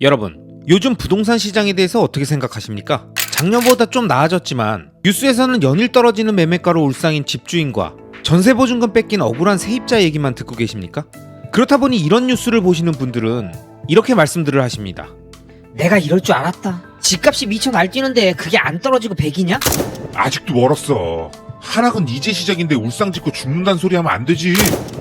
여러분, 요즘 부동산 시장에 대해서 어떻게 생각하십니까? 작년보다 좀 나아졌지만 뉴스에서는 연일 떨어지는 매매가로 울상인 집주인과 전세보증금 뺏긴 억울한 세입자 얘기만 듣고 계십니까? 그렇다 보니 이런 뉴스를 보시는 분들은 이렇게 말씀들을 하십니다. 내가 이럴 줄 알았다. 집값이 미쳐 날뛰는데 그게 안 떨어지고 100이냐? 아직도 멀었어. 한학은 이제 시작인데 울상 짓고 죽는다는 소리 하면 안 되지.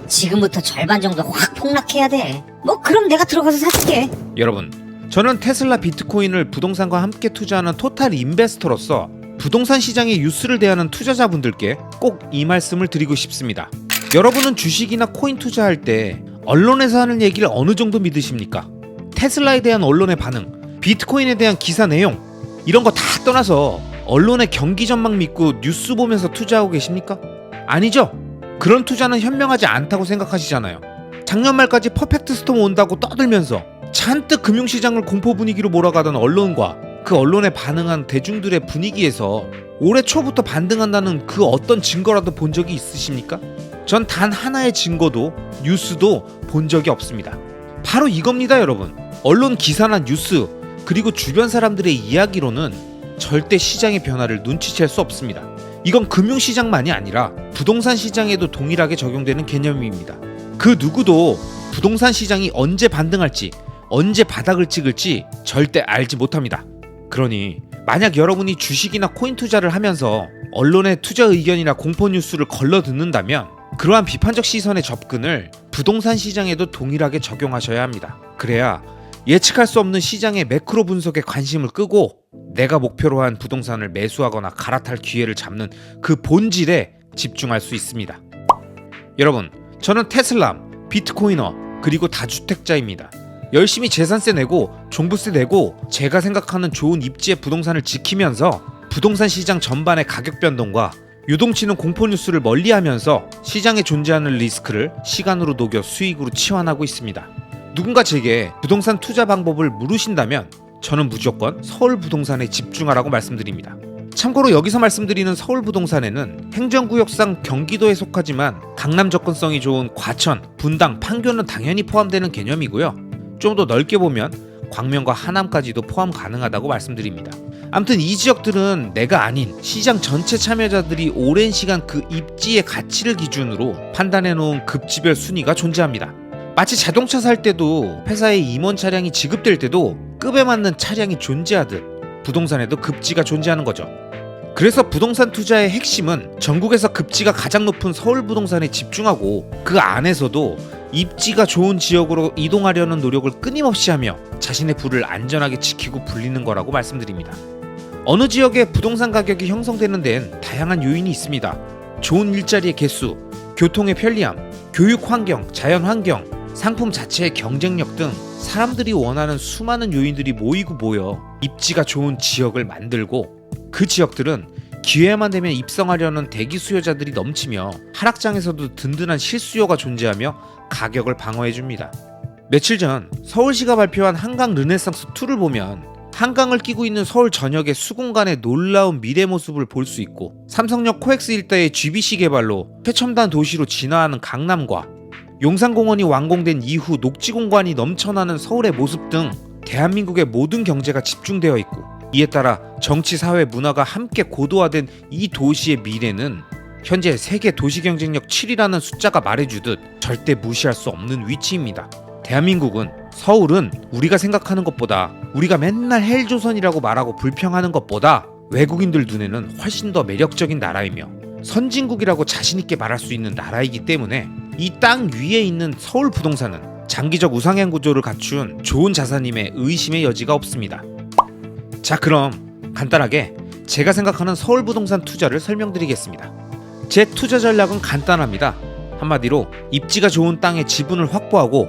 지금부터 절반 정도 확 폭락해야 돼. 뭐 그럼 내가 들어가서 사줄게. 여러분, 저는 테슬라 비트코인을 부동산과 함께 투자하는 토탈 인베스터로서 부동산 시장의 뉴스를 대하는 투자자분들께 꼭 이 말씀을 드리고 싶습니다. 여러분은 주식이나 코인 투자할 때 언론에서 하는 얘기를 어느 정도 믿으십니까? 테슬라에 대한 언론의 반응, 비트코인에 대한 기사 내용, 이런 거 다 떠나서 언론의 경기 전망 믿고 뉴스 보면서 투자하고 계십니까? 아니죠? 그런 투자는 현명하지 않다고 생각하시잖아요. 작년 말까지 퍼펙트 스톰 온다고 떠들면서 잔뜩 금융시장을 공포 분위기로 몰아가던 언론과 그 언론에 반응한 대중들의 분위기에서 올해 초부터 반등한다는 그 어떤 증거라도 본 적이 있으십니까? 전 단 하나의 증거도 뉴스도 본 적이 없습니다. 바로 이겁니다, 여러분. 언론 기사나 뉴스 그리고 주변 사람들의 이야기로는 절대 시장의 변화를 눈치챌 수 없습니다. 이건 금융시장만이 아니라 부동산 시장에도 동일하게 적용되는 개념입니다. 그 누구도 부동산 시장이 언제 반등할지 언제 바닥을 찍을지 절대 알지 못합니다. 그러니 만약 여러분이 주식이나 코인 투자를 하면서 언론의 투자 의견이나 공포 뉴스를 걸러 듣는다면 그러한 비판적 시선의 접근을 부동산 시장에도 동일하게 적용하셔야 합니다. 그래야 예측할 수 없는 시장의 매크로 분석에 관심을 끄고 내가 목표로 한 부동산을 매수하거나 갈아탈 기회를 잡는 그 본질에 집중할 수 있습니다. 여러분, 저는 테슬라, 비트코이너, 그리고 다주택자입니다. 열심히 재산세 내고 종부세 내고 제가 생각하는 좋은 입지의 부동산을 지키면서 부동산 시장 전반의 가격 변동과 요동치는 공포 뉴스를 멀리하면서 시장에 존재하는 리스크를 시간으로 녹여 수익으로 치환하고 있습니다. 누군가 제게 부동산 투자 방법을 물으신다면 저는 무조건 서울 부동산에 집중하라고 말씀드립니다. 참고로 여기서 말씀드리는 서울 부동산에는 행정구역상 경기도에 속하지만 강남 접근성이 좋은 과천, 분당, 판교는 당연히 포함되는 개념이고요. 좀 더 넓게 보면 광명과 하남까지도 포함 가능하다고 말씀드립니다. 아무튼 이 지역들은 내가 아닌 시장 전체 참여자들이 오랜 시간 그 입지의 가치를 기준으로 판단해 놓은 급지별 순위가 존재합니다. 마치 자동차 살 때도 회사에 임원 차량이 지급될 때도 급에 맞는 차량이 존재하듯 부동산에도 급지가 존재하는 거죠. 그래서 부동산 투자의 핵심은 전국에서 급지가 가장 높은 서울 부동산에 집중하고 그 안에서도 입지가 좋은 지역으로 이동하려는 노력을 끊임없이 하며 자신의 부를 안전하게 지키고 불리는 거라고 말씀드립니다. 어느 지역의 부동산 가격이 형성되는 데엔 다양한 요인이 있습니다. 좋은 일자리의 개수, 교통의 편리함, 교육 환경, 자연 환경, 상품 자체의 경쟁력 등 사람들이 원하는 수많은 요인들이 모이고 모여 입지가 좋은 지역을 만들고 그 지역들은 기회만 되면 입성하려는 대기 수요자들이 넘치며 하락장에서도 든든한 실수요가 존재하며 가격을 방어해줍니다. 며칠 전 서울시가 발표한 한강 르네상스2를 보면 한강을 끼고 있는 서울 전역의 수공간의 놀라운 미래 모습을 볼 수 있고 삼성역 코엑스 일대의 GBC 개발로 최첨단 도시로 진화하는 강남과 용산공원이 완공된 이후 녹지공간이 넘쳐나는 서울의 모습 등 대한민국의 모든 경제가 집중되어 있고 이에 따라 정치, 사회, 문화가 함께 고도화된 이 도시의 미래는 현재 세계 도시 경쟁력 7위라는 숫자가 말해주듯 절대 무시할 수 없는 위치입니다. 대한민국은 서울은 우리가 생각하는 것보다 우리가 맨날 헬조선이라고 말하고 불평하는 것보다 외국인들 눈에는 훨씬 더 매력적인 나라이며 선진국이라고 자신있게 말할 수 있는 나라이기 때문에 이 땅 위에 있는 서울 부동산은 장기적 우상향 구조를 갖춘 좋은 자산임에 의심의 여지가 없습니다. 자, 그럼 간단하게 제가 생각하는 서울 부동산 투자를 설명드리겠습니다. 제 투자 전략은 간단합니다. 한마디로 입지가 좋은 땅에 지분을 확보하고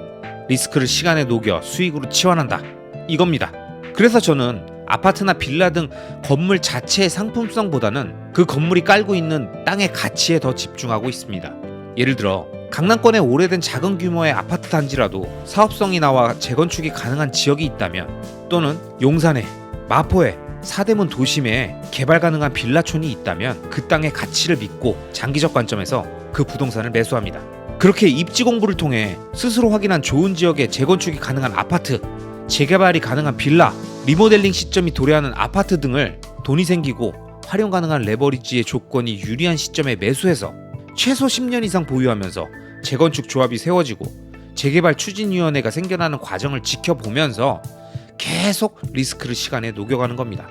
리스크를 시간에 녹여 수익으로 치환한다, 이겁니다. 그래서 저는 아파트나 빌라 등 건물 자체의 상품성보다는 그 건물이 깔고 있는 땅의 가치에 더 집중하고 있습니다. 예를 들어 강남권의 오래된 작은 규모의 아파트 단지라도 사업성이 나와 재건축이 가능한 지역이 있다면, 또는 용산에, 마포에, 사대문 도심에 개발 가능한 빌라촌이 있다면 그 땅의 가치를 믿고 장기적 관점에서 그 부동산을 매수합니다. 그렇게 입지 공부를 통해 스스로 확인한 좋은 지역에 재건축이 가능한 아파트, 재개발이 가능한 빌라, 리모델링 시점이 도래하는 아파트 등을 돈이 생기고 활용 가능한 레버리지의 조건이 유리한 시점에 매수해서 최소 10년 이상 보유하면서 재건축 조합이 세워지고 재개발 추진위원회가 생겨나는 과정을 지켜보면서 계속 리스크를 시간에 녹여가는 겁니다.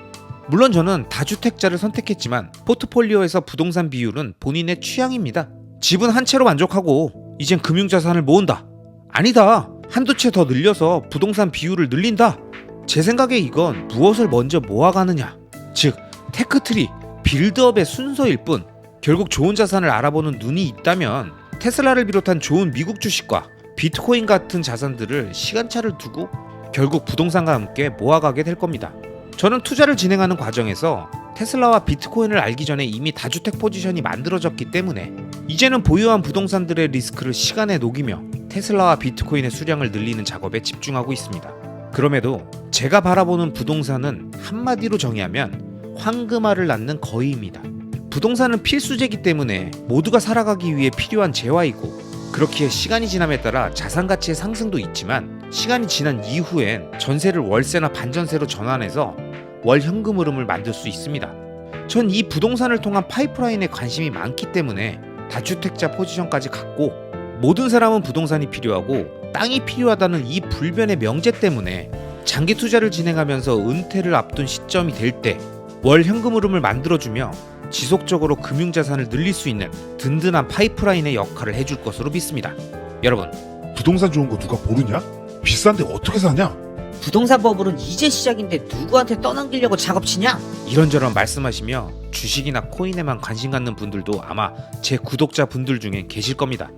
물론 저는 다주택자를 선택했지만 포트폴리오에서 부동산 비율은 본인의 취향입니다. 집은 한 채로 만족하고 이젠 금융자산을 모은다. 아니다. 한두 채 더 늘려서 부동산 비율을 늘린다. 제 생각에 이건 무엇을 먼저 모아가느냐, 즉 테크트리, 빌드업의 순서일 뿐 결국 좋은 자산을 알아보는 눈이 있다면 테슬라를 비롯한 좋은 미국 주식과 비트코인 같은 자산들을 시간차를 두고 결국 부동산과 함께 모아가게 될 겁니다. 저는 투자를 진행하는 과정에서 테슬라와 비트코인을 알기 전에 이미 다주택 포지션이 만들어졌기 때문에 이제는 보유한 부동산들의 리스크를 시간에 녹이며 테슬라와 비트코인의 수량을 늘리는 작업에 집중하고 있습니다. 그럼에도 제가 바라보는 부동산은 한마디로 정의하면 황금알을 낳는 거위입니다. 부동산은 필수제이기 때문에 모두가 살아가기 위해 필요한 재화이고 그렇기에 시간이 지남에 따라 자산 가치의 상승도 있지만 시간이 지난 이후엔 전세를 월세나 반전세로 전환해서 월 현금 흐름을 만들 수 있습니다. 전 이 부동산을 통한 파이프라인에 관심이 많기 때문에 다주택자 포지션까지 갖고 모든 사람은 부동산이 필요하고 땅이 필요하다는 이 불변의 명제 때문에 장기 투자를 진행하면서 은퇴를 앞둔 시점이 될 때 월 현금 흐름을 만들어주며 지속적으로 금융자산을 늘릴 수 있는 든든한 파이프라인의 역할을 해줄 것으로 믿습니다. 여러분, 부동산 좋은 거 누가 모르냐? 비싼데 어떻게 사냐? 부동산 버블은 이제 시작인데 누구한테 떠넘기려고 작업치냐? 이런저런 말씀하시며 주식이나 코인에만 관심 갖는 분들도 아마 제 구독자 분들 중에 계실 겁니다.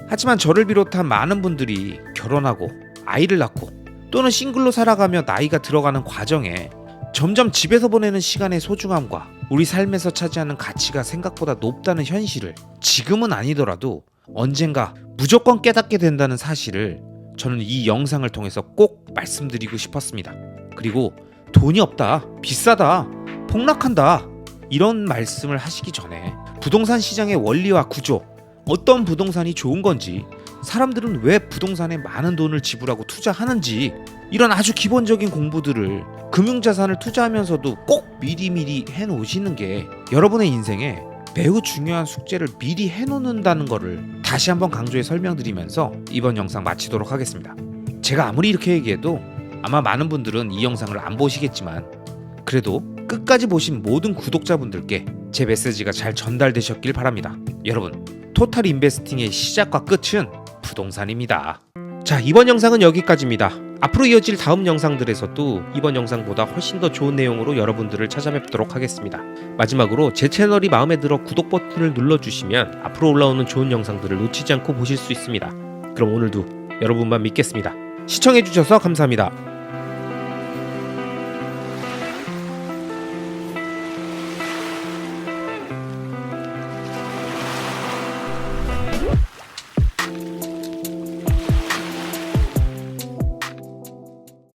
하지만 저를 비롯한 많은 분들이 결혼하고 아이를 낳고 또는 싱글로 살아가며 나이가 들어가는 과정에 점점 집에서 보내는 시간의 소중함과 우리 삶에서 차지하는 가치가 생각보다 높다는 현실을 지금은 아니더라도 언젠가 무조건 깨닫게 된다는 사실을 저는 이 영상을 통해서 꼭 말씀드리고 싶었습니다. 그리고 돈이 없다, 비싸다, 폭락한다 이런 말씀을 하시기 전에 부동산 시장의 원리와 구조, 어떤 부동산이 좋은 건지, 사람들은 왜 부동산에 많은 돈을 지불하고 투자하는지 이런 아주 기본적인 공부들을 금융자산을 투자하면서도 꼭 미리미리 해놓으시는 게 여러분의 인생에 매우 중요한 숙제를 미리 해놓는다는 거를 다시 한번 강조해 설명드리면서 이번 영상 마치도록 하겠습니다. 제가 아무리 이렇게 얘기해도 아마 많은 분들은 이 영상을 안 보시겠지만 그래도 끝까지 보신 모든 구독자분들께 제 메시지가 잘 전달되셨길 바랍니다. 여러분, 토탈 인베스팅의 시작과 끝은 부동산입니다. 자, 이번 영상은 여기까지입니다. 앞으로 이어질 다음 영상들에서도 이번 영상보다 훨씬 더 좋은 내용으로 여러분들을 찾아뵙도록 하겠습니다. 마지막으로 제 채널이 마음에 들어 구독 버튼을 눌러주시면 앞으로 올라오는 좋은 영상들을 놓치지 않고 보실 수 있습니다. 그럼 오늘도 여러분만 믿겠습니다. 시청해주셔서 감사합니다.